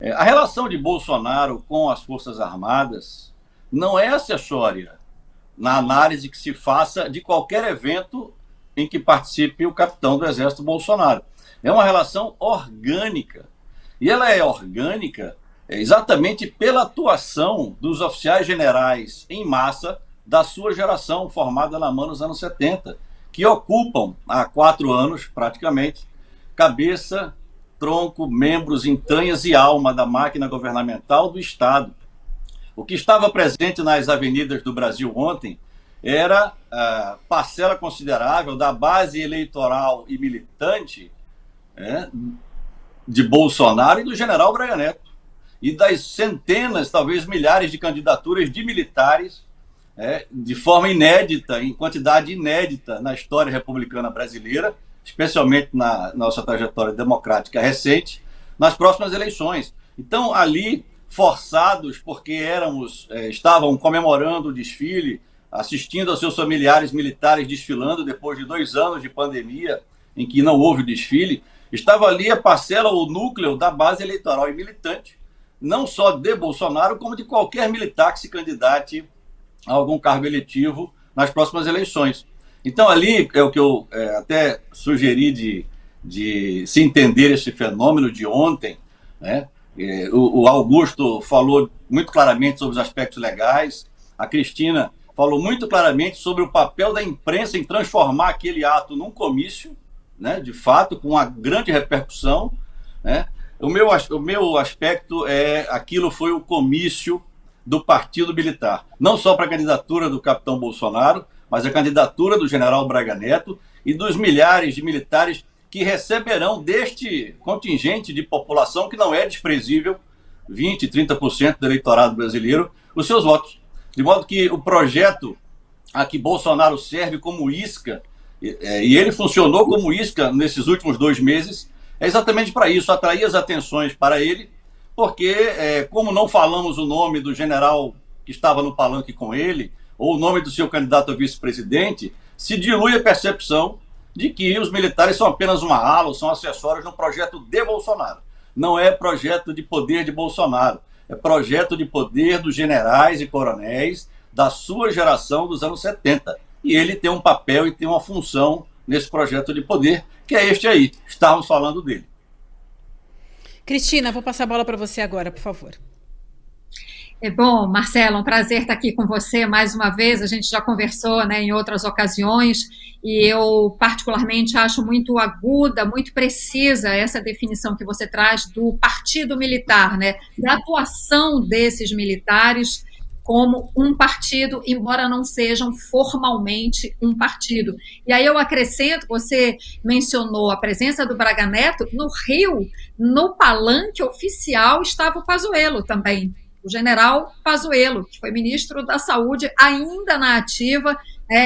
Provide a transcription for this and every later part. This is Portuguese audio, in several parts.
A relação de Bolsonaro com as Forças Armadas não é acessória na análise que se faça de qualquer evento em que participe o capitão do Exército Bolsonaro. É uma relação orgânica. E ela é orgânica exatamente pela atuação dos oficiais generais em massa da sua geração, formada na MAN nos anos 70, que ocupam há 4 anos, praticamente, cabeça, tronco, membros, entranhas e alma da máquina governamental do Estado. O que estava presente nas avenidas do Brasil ontem era a parcela considerável da base eleitoral e militante de Bolsonaro e do general Braga Neto. E das centenas, talvez milhares de candidaturas de militares de forma inédita, em quantidade inédita na história republicana brasileira, especialmente na nossa trajetória democrática recente, nas próximas eleições. Então, ali, forçados, porque estavam comemorando o desfile, assistindo aos seus familiares militares desfilando depois de 2 anos de pandemia, em que não houve o desfile, estava ali a parcela, o núcleo da base eleitoral e militante, não só de Bolsonaro, como de qualquer militar que se candidate a algum cargo eletivo nas próximas eleições. Então, ali é o que eu até sugeri de se entender esse fenômeno de ontem, né? O Augusto falou muito claramente sobre os aspectos legais, a Cristina falou muito claramente sobre o papel da imprensa em transformar aquele ato num comício, né, de fato, com uma grande repercussão, né? O meu aspecto aquilo foi o comício do Partido Militar, não só para a candidatura do capitão Bolsonaro, mas a candidatura do general Braga Neto e dos milhares de militares que receberão deste contingente de população que não é desprezível, 20, 30% do eleitorado brasileiro, os seus votos. De modo que o projeto a que Bolsonaro serve como isca, e ele funcionou como isca nesses últimos 2 meses, é exatamente para isso, atrair as atenções para ele, porque, como não falamos o nome do general que estava no palanque com ele, ou o nome do seu candidato a vice-presidente, se dilui a percepção de que os militares são apenas uma ala, ou são acessórios no projeto de Bolsonaro. Não é projeto de poder de Bolsonaro, é projeto de poder dos generais e coronéis da sua geração dos anos 70. E ele tem um papel e tem uma função nesse projeto de poder, que é este aí. Estávamos falando dele. Cristina, vou passar a bola para você agora, por favor. Bom, Marcelo, um prazer estar aqui com você mais uma vez. A gente já conversou, né, em outras ocasiões e eu particularmente acho muito aguda, muito precisa essa definição que você traz do partido militar, né, da atuação desses militares como um partido, embora não sejam formalmente um partido. E aí eu acrescento, você mencionou a presença do Braga Neto, no Rio, no palanque oficial estava o Pazuello também, o general Pazuello, que foi ministro da Saúde ainda na ativa,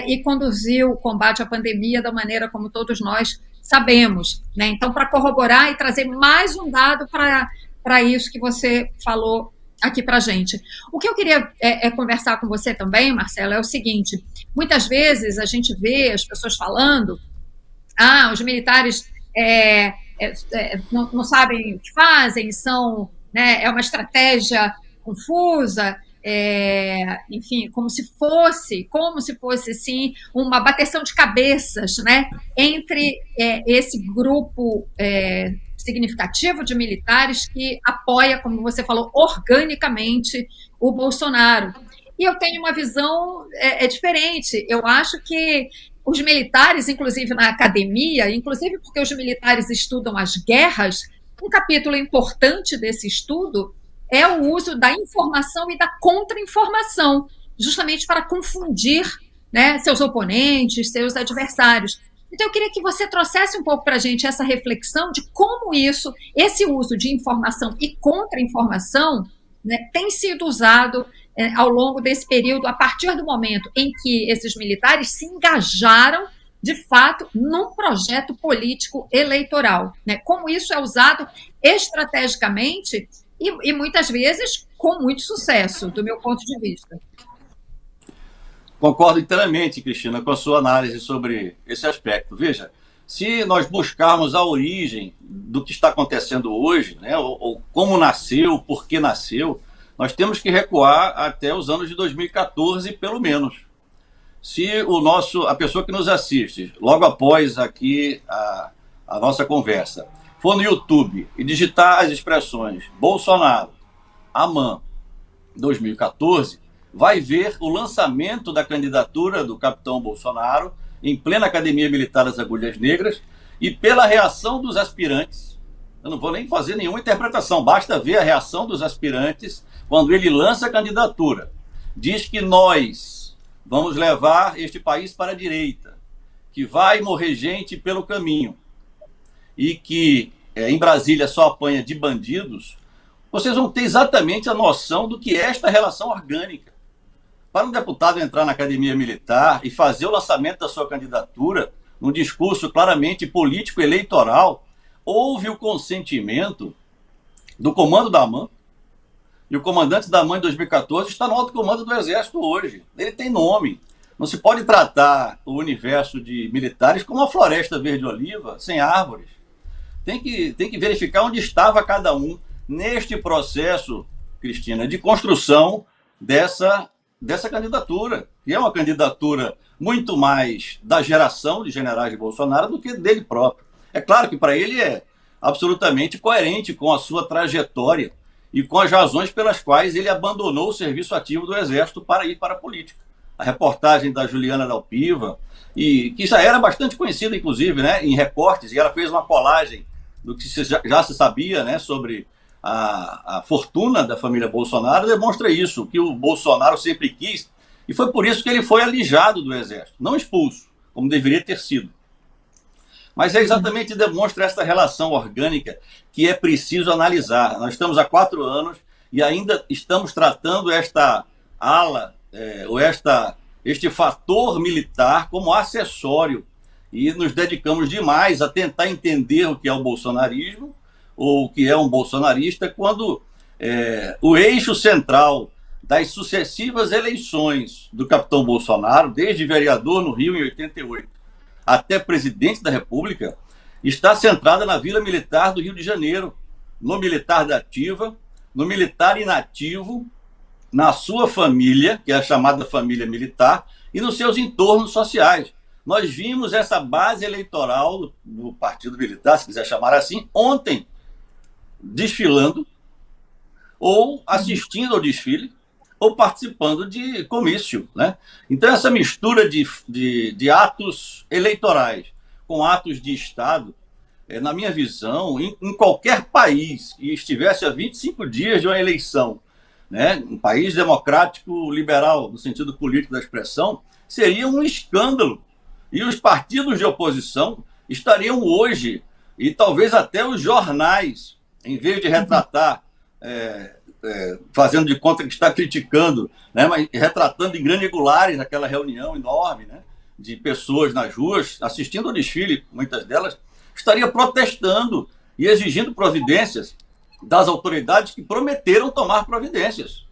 e conduziu o combate à pandemia da maneira como todos nós sabemos, né? Então, para corroborar e trazer mais um dado para isso que você falou aqui para a gente. O que eu queria conversar com você também, Marcelo, é o seguinte: muitas vezes a gente vê as pessoas falando, os militares não sabem o que fazem, é uma estratégia confusa, enfim, como se fosse sim uma bateção de cabeças, né, entre esse grupo significativo de militares que apoia, como você falou, organicamente o Bolsonaro. E eu tenho uma visão diferente. Eu acho que os militares, inclusive na academia, inclusive porque os militares estudam as guerras, um capítulo importante desse estudo é o uso da informação e da contra-informação, justamente para confundir, né, seus oponentes, seus adversários. Então, eu queria que você trouxesse um pouco para a gente essa reflexão de como esse uso de informação e contra-informação, né, tem sido usado ao longo desse período, a partir do momento em que esses militares se engajaram, de fato, num projeto político eleitoral, né? Como isso é usado estrategicamente e muitas vezes com muito sucesso, do meu ponto de vista. Concordo inteiramente, Cristina, com a sua análise sobre esse aspecto. Veja, se nós buscarmos a origem do que está acontecendo hoje, né, ou como nasceu, por que nasceu, nós temos que recuar até os anos de 2014, pelo menos. Se a pessoa que nos assiste, logo após aqui a nossa conversa, for no YouTube e digitar as expressões Bolsonaro, AMAN 2014, vai ver o lançamento da candidatura do capitão Bolsonaro em plena Academia Militar das Agulhas Negras, e pela reação dos aspirantes, eu não vou nem fazer nenhuma interpretação, basta ver a reação dos aspirantes quando ele lança a candidatura. Diz que nós vamos levar este país para a direita, que vai morrer gente pelo caminho, e que em Brasília só apanha de bandidos. Vocês vão ter exatamente a noção do que é esta relação orgânica. Para um deputado entrar na Academia Militar e fazer o lançamento da sua candidatura, num discurso claramente político-eleitoral, houve o consentimento do comando da AMAN, e o comandante da AMAN em 2014 está no alto comando do Exército hoje. Ele tem nome. Não se pode tratar o universo de militares como uma floresta verde-oliva, sem árvores. Tem que verificar onde estava cada um neste processo, Cristina, de construção dessa candidatura, que é uma candidatura muito mais da geração de generais de Bolsonaro do que dele próprio. É claro que para ele é absolutamente coerente com a sua trajetória e com as razões pelas quais ele abandonou o serviço ativo do Exército para ir para a política. A reportagem da Juliana Dalpiva, e que já era bastante conhecida, inclusive, né, em recortes, e ela fez uma colagem do que já se sabia, né, sobre a fortuna da família Bolsonaro, demonstra isso, que o Bolsonaro sempre quis, e foi por isso que ele foi alijado do Exército, não expulso, como deveria ter sido. Mas exatamente demonstra essa relação orgânica que é preciso analisar. Nós estamos há 4 anos e ainda estamos tratando esta ala, este fator militar como acessório, e nos dedicamos demais a tentar entender o que é o bolsonarismo, ou o que é um bolsonarista, quando o eixo central das sucessivas eleições do capitão Bolsonaro, desde vereador no Rio em 88 até presidente da República, está centrada na Vila Militar do Rio de Janeiro, no militar da ativa, no militar inativo, na sua família, que é a chamada família militar, e nos seus entornos sociais. Nós vimos essa base eleitoral do Partido Militar, se quiser chamar assim, ontem, desfilando, ou assistindo ao desfile, ou participando de comício, né? Então, essa mistura de atos eleitorais com atos de Estado, na minha visão, em qualquer país que estivesse a 25 dias de uma eleição, né, um país democrático, liberal, no sentido político da expressão, seria um escândalo. E os partidos de oposição estariam hoje, e talvez até os jornais, em vez de retratar, fazendo de conta que está criticando, né, mas retratando em grande regulares aquela reunião enorme, né, de pessoas nas ruas, assistindo ao desfile, muitas delas, estaria protestando e exigindo providências das autoridades que prometeram tomar providências,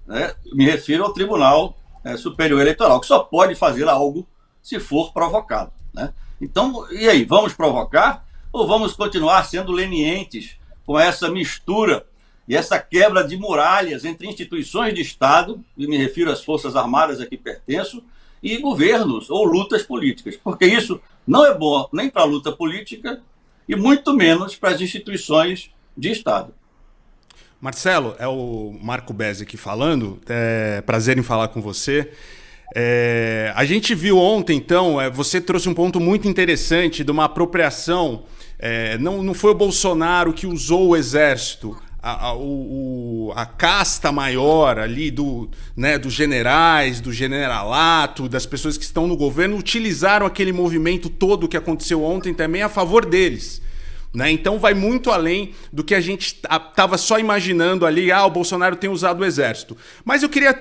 né? Me refiro ao Tribunal Superior Eleitoral, que só pode fazer algo se for provocado, né? Então, e aí, vamos provocar ou vamos continuar sendo lenientes com essa mistura e essa quebra de muralhas entre instituições de Estado, e me refiro às Forças Armadas a que pertenço, e governos ou lutas políticas? Porque isso não é bom nem para a luta política e muito menos para as instituições de Estado. Marcelo, é o Marco Bezzi aqui falando, prazer em falar com você. A gente viu ontem, então, você trouxe um ponto muito interessante de uma apropriação. Não foi o Bolsonaro que usou o Exército, a casta maior ali dos generais, do generalato, das pessoas que estão no governo, utilizaram aquele movimento todo que aconteceu ontem também a favor deles. Né? Então vai muito além do que a gente estava só imaginando ali, o Bolsonaro tem usado o Exército. Mas eu queria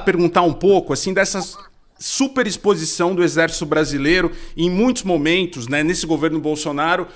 perguntar um pouco assim, dessa superexposição do Exército Brasileiro em muitos momentos, né, nesse governo Bolsonaro,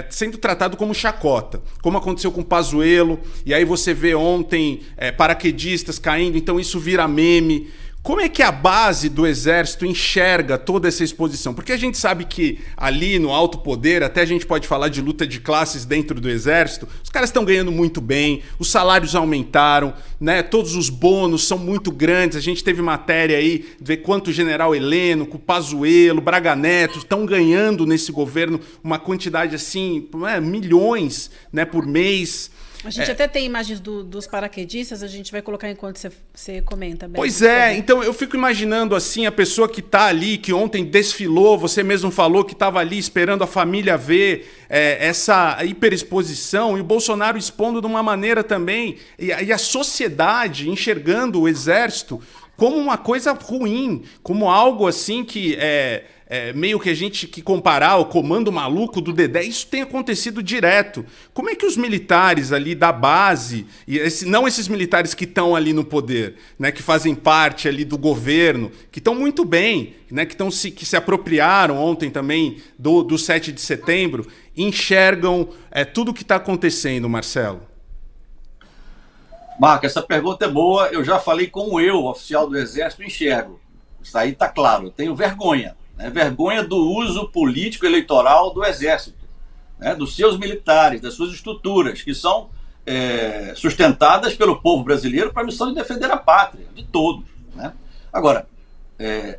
sendo tratado como chacota, como aconteceu com o Pazuello, e aí você vê ontem paraquedistas caindo, então isso vira meme. Como é que a base do Exército enxerga toda essa exposição? Porque a gente sabe que ali no alto poder, até a gente pode falar de luta de classes dentro do Exército, os caras estão ganhando muito bem, os salários aumentaram, né? Todos os bônus são muito grandes. A gente teve matéria aí de ver quanto o general Heleno, o Pazuello, Braga Neto estão ganhando nesse governo uma quantidade assim, milhões, né, por mês. A gente até tem imagens dos paraquedistas, a gente vai colocar enquanto você comenta. Beto, pois é, então eu fico imaginando assim, a pessoa que está ali, que ontem desfilou, você mesmo falou que estava ali esperando a família ver essa hiperexposição, e o Bolsonaro expondo de uma maneira também, e a sociedade enxergando o Exército como uma coisa ruim, como algo assim que meio que a gente que comparar o comando maluco do Dedé, isso tem acontecido direto. Como é que os militares ali da base, não esses militares que estão ali no poder, né, que fazem parte ali do governo, que estão muito bem, né, que se apropriaram ontem também do 7 de setembro, enxergam tudo o que está acontecendo, Marcelo? Marco, essa pergunta é boa. Eu já falei como eu, oficial do Exército, enxergo. Isso aí está claro. Eu tenho vergonha. Vergonha do uso político eleitoral do Exército, né, dos seus militares, das suas estruturas, que são sustentadas pelo povo brasileiro para a missão de defender a pátria, de todos. Né? Agora,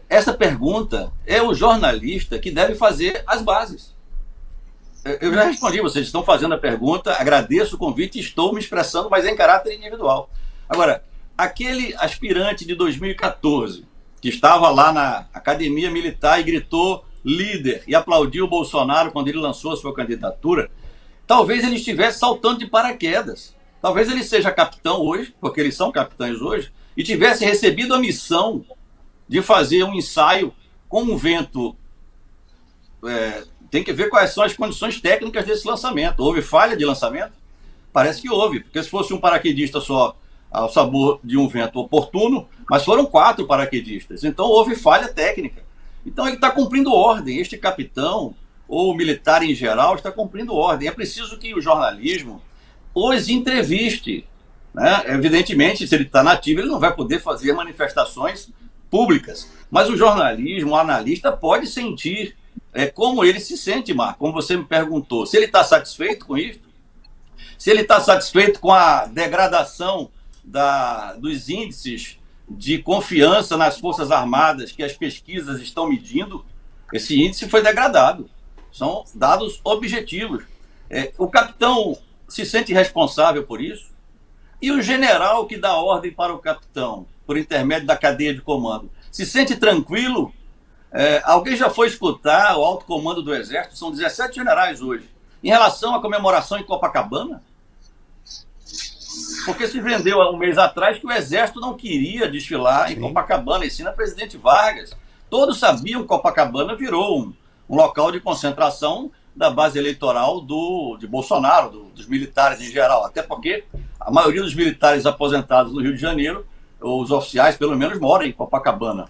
essa pergunta é o jornalista que deve fazer as bases. Eu já respondi, vocês estão fazendo a pergunta, agradeço o convite, estou me expressando, mas em caráter individual. Agora, aquele aspirante de 2014, que estava lá na academia militar e gritou líder e aplaudiu o Bolsonaro quando ele lançou a sua candidatura, talvez ele estivesse saltando de paraquedas. Talvez ele seja capitão hoje, porque eles são capitães hoje, e tivesse recebido a missão de fazer um ensaio com um vento. Tem que ver quais são as condições técnicas desse lançamento. Houve falha de lançamento? Parece que houve, porque se fosse um paraquedista só ao sabor de um vento oportuno, mas foram 4 paraquedistas, então houve falha técnica. Então ele está cumprindo ordem, este capitão, ou militar em geral, está cumprindo ordem. É preciso que o jornalismo os entreviste. Né? Evidentemente, se ele está na ativa, ele não vai poder fazer manifestações públicas, mas o jornalismo, o analista, pode sentir como ele se sente, Marco, como você me perguntou, se ele está satisfeito com isso, se ele está satisfeito com a degradação dos índices de confiança nas Forças Armadas que as pesquisas estão medindo. Esse índice foi degradado. São dados objetivos. O capitão se sente responsável por isso? E o general que dá ordem para o capitão, por intermédio da cadeia de comando, se sente tranquilo? Alguém já foi escutar o alto comando do Exército? São 17 generais hoje. Em relação à comemoração em Copacabana? Porque se vendeu há um mês atrás que o Exército não queria desfilar em Copacabana, e sim na Presidente Vargas. Todos sabiam que Copacabana virou um local de concentração da base eleitoral de Bolsonaro, dos militares em geral. Até porque a maioria dos militares aposentados no Rio de Janeiro, os oficiais pelo menos, moram em Copacabana.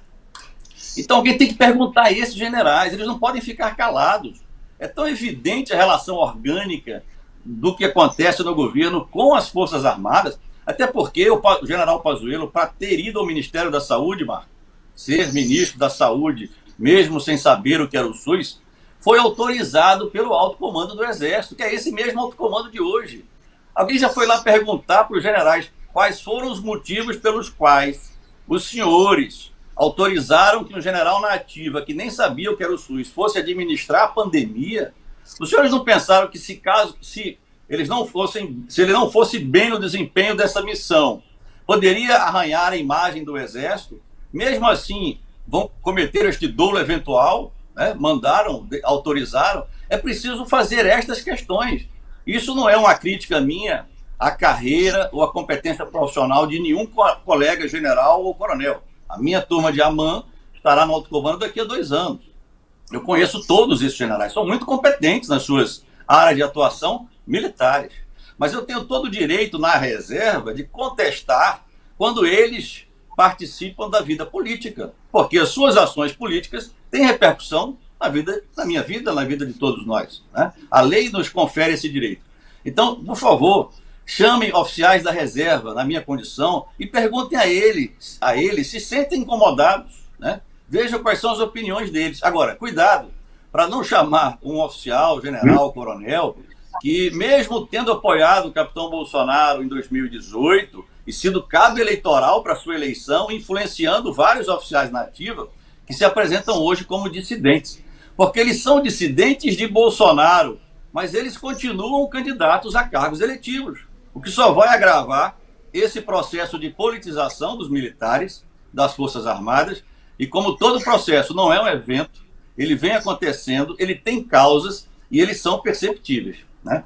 Então alguém tem que perguntar a esses generais, eles não podem ficar calados. É tão evidente a relação orgânica do que acontece no governo com as Forças Armadas, até porque o general Pazuello, para ter ido ao Ministério da Saúde, Marco, ser ministro da Saúde, mesmo sem saber o que era o SUS, foi autorizado pelo alto comando do Exército, que é esse mesmo alto comando de hoje. Alguém já foi lá perguntar para os generais quais foram os motivos pelos quais os senhores autorizaram que um general na ativa, que nem sabia o que era o SUS, fosse administrar a pandemia? Os senhores não pensaram que se ele não fosse bem no desempenho dessa missão, poderia arranhar a imagem do Exército? Mesmo assim, vão cometer este dolo eventual? Né? Autorizaram? É preciso fazer estas questões. Isso não é uma crítica minha à carreira ou à competência profissional de nenhum colega general ou coronel. A minha turma de AMAN estará no alto comando daqui a 2 anos. Eu conheço todos esses generais, são muito competentes nas suas áreas de atuação militares. Mas eu tenho todo o direito na reserva de contestar quando eles participam da vida política, porque as suas ações políticas têm repercussão na minha vida, na vida de todos nós. Né? A lei nos confere esse direito. Então, por favor, Chamem oficiais da reserva, na minha condição, e perguntem a eles se sentem incomodados, né? Vejam quais são as opiniões deles. Agora, cuidado para não chamar um oficial, general, coronel, que mesmo tendo apoiado o capitão Bolsonaro em 2018 e sido cabo eleitoral para sua eleição, influenciando vários oficiais na ativa, que se apresentam hoje como dissidentes. Porque eles são dissidentes de Bolsonaro, mas eles continuam candidatos a cargos eletivos, o que só vai agravar esse processo de politização dos militares, das Forças Armadas, e como todo processo não é um evento, ele vem acontecendo, ele tem causas e eles são perceptíveis, né?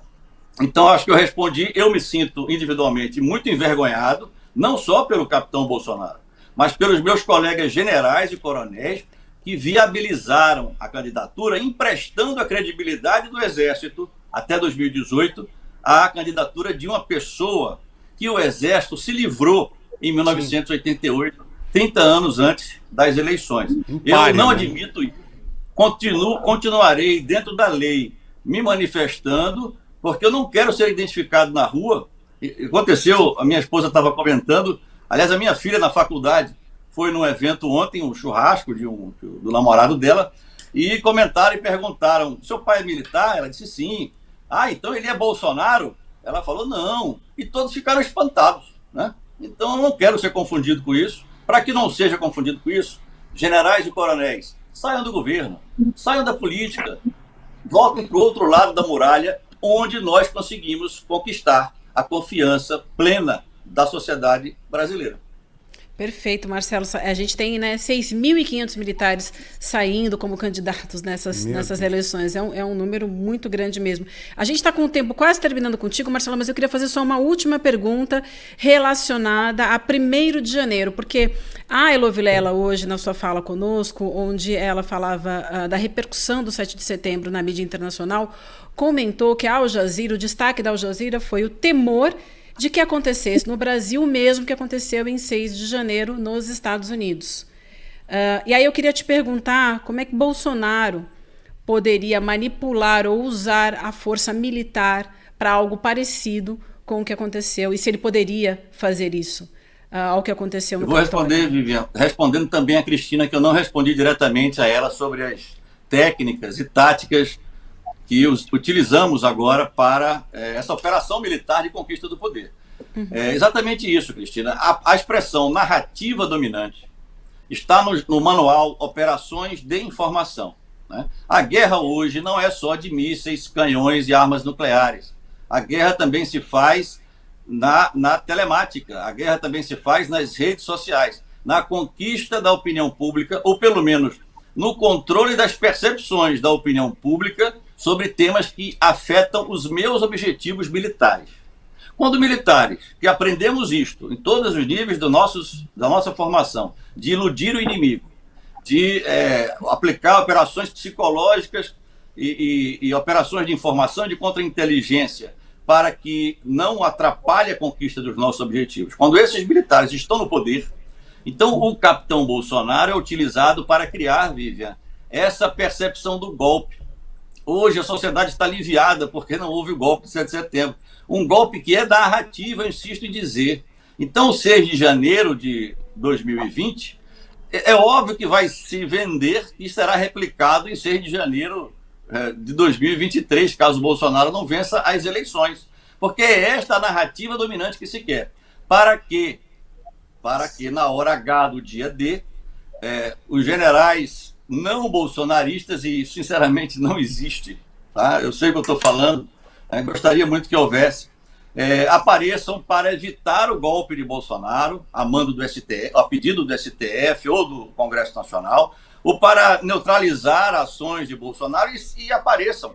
Então, acho que eu respondi, eu me sinto individualmente muito envergonhado, não só pelo capitão Bolsonaro, mas pelos meus colegas generais e coronéis que viabilizaram a candidatura, emprestando a credibilidade do Exército, até 2018, à candidatura de uma pessoa que o Exército se livrou em 1988, 30 anos antes das eleições. Eu não admito isso. Continuarei dentro da lei me manifestando, porque eu não quero ser identificado na rua. Aconteceu, a minha esposa estava comentando, aliás, a minha filha na faculdade foi num evento ontem, um churrasco do namorado dela, e comentaram e perguntaram, seu pai é militar? Ela disse sim. Ah, então ele é Bolsonaro? Ela falou não. E todos ficaram espantados, né? Então eu não quero ser confundido com isso. Para que não seja confundido com isso, generais e coronéis, saiam do governo, saiam da política, voltem para o outro lado da muralha, onde nós conseguimos conquistar a confiança plena da sociedade brasileira. Perfeito, Marcelo. A gente tem, né, 6.500 militares saindo como candidatos nessas eleições. É um número muito grande mesmo. A gente está com o tempo quase terminando contigo, Marcelo, mas eu queria fazer só uma última pergunta relacionada a 1º de janeiro, porque a Elo Vilela, hoje, na sua fala conosco, onde ela falava da repercussão do 7 de setembro na mídia internacional, comentou que a Al Jazeera, o destaque da Al Jazeera foi o temor de que acontecesse no Brasil o mesmo que aconteceu em 6 de janeiro nos Estados Unidos. E aí eu queria te perguntar como é que Bolsonaro poderia manipular ou usar a força militar para algo parecido com o que aconteceu, e se ele poderia fazer isso ao que aconteceu no Capitólio. Eu vou responder, Vivian, respondendo também a Cristina, que eu não respondi diretamente a ela sobre as técnicas e táticas que utilizamos agora para essa operação militar de conquista do poder. É exatamente isso, Cristina. A expressão narrativa dominante está no manual Operações de Informação, né? A guerra hoje não é só de mísseis, canhões e armas nucleares. A guerra também se faz na telemática, a guerra também se faz nas redes sociais, na conquista da opinião pública, ou pelo menos no controle das percepções da opinião pública sobre temas que afetam os meus objetivos militares. Quando militares, que aprendemos isto em todos os níveis da nossa formação, de iludir o inimigo, de aplicar operações psicológicas e operações de informação e de contra-inteligência para que não atrapalhe a conquista dos nossos objetivos. Quando esses militares estão no poder, então o capitão Bolsonaro é utilizado para criar, Vivian, essa percepção do golpe. Hoje a sociedade está aliviada porque não houve o golpe de 7 de setembro. Um golpe que é narrativa, eu insisto em dizer. Então, 6 de janeiro de 2020, é óbvio que vai se vender e será replicado em 6 de janeiro de 2023, caso o Bolsonaro não vença as eleições. Porque é esta a narrativa dominante que se quer. Para que na hora H do dia D, os generais não bolsonaristas, e sinceramente não existe, tá? Eu sei o que eu estou falando, gostaria muito que houvesse, apareçam para evitar o golpe de Bolsonaro, a mando do STF, a pedido do STF ou do Congresso Nacional, ou para neutralizar ações de Bolsonaro e apareçam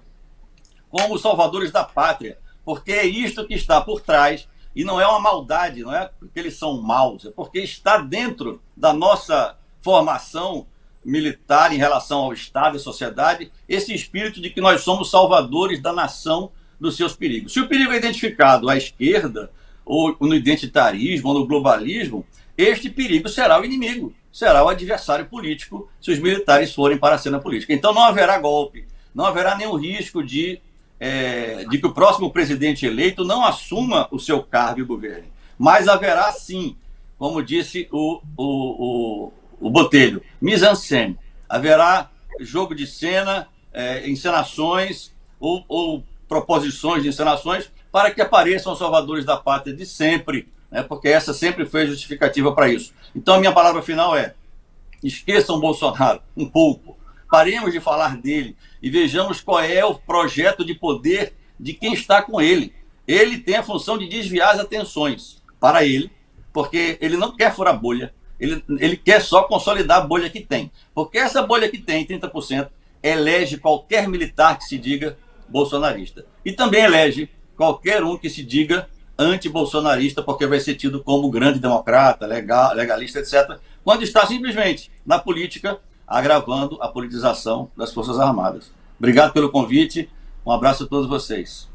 como salvadores da pátria, porque é isto que está por trás, e não é uma maldade, não é porque eles são maus, é porque está dentro da nossa formação militar em relação ao Estado e à sociedade, esse espírito de que nós somos salvadores da nação dos seus perigos. Se o perigo é identificado à esquerda, ou no identitarismo, ou no globalismo, este perigo será o inimigo, será o adversário político, se os militares forem para a cena política. Então não haverá golpe, não haverá nenhum risco de de que o próximo presidente eleito não assuma o seu cargo e governe. Mas haverá sim, como disse o Botelho, mise-en-scène. Haverá jogo de cena, encenações ou proposições de encenações para que apareçam os salvadores da pátria de sempre, né? Porque essa sempre foi justificativa para isso. Então a minha palavra final é: esqueçam Bolsonaro um pouco, paremos de falar dele e vejamos qual é o projeto de poder de quem está com ele. Ele tem a função de desviar as atenções para ele, porque ele não quer furar bolha, ele quer só consolidar a bolha que tem. Porque essa bolha que tem, 30%, elege qualquer militar que se diga bolsonarista. E também elege qualquer um que se diga anti-bolsonarista, porque vai ser tido como grande democrata, legalista, etc., quando está simplesmente na política, agravando a politização das Forças Armadas. Obrigado pelo convite, um abraço a todos vocês.